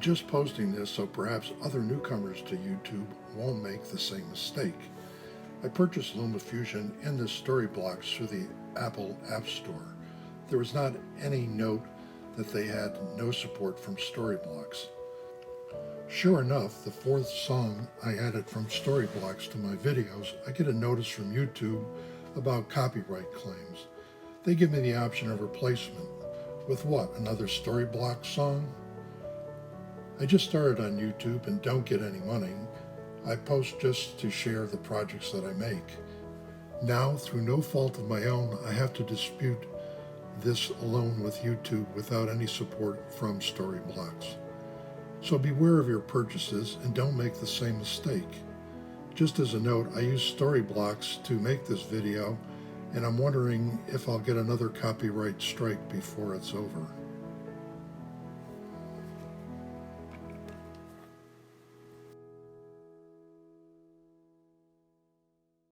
just posting this so perhaps other newcomers to YouTube won't make the same mistake. I purchased Lumafusion and this Storyblocks through the Apple App Store. There was not any note that they had no support from Storyblocks. Sure enough, the fourth song I added from Storyblocks to my videos, I get a notice from YouTube about copyright claims. They give me the option of replacement. With what, another Storyblocks song? I just started on YouTube and don't get any money. I post just to share the projects that I make. Now, through no fault of my own, I have to dispute this alone with YouTube without any support from Storyblocks. So beware of your purchases and don't make the same mistake. Just as a note, I use Storyblocks to make this video, and I'm wondering if I'll get another copyright strike before it's over.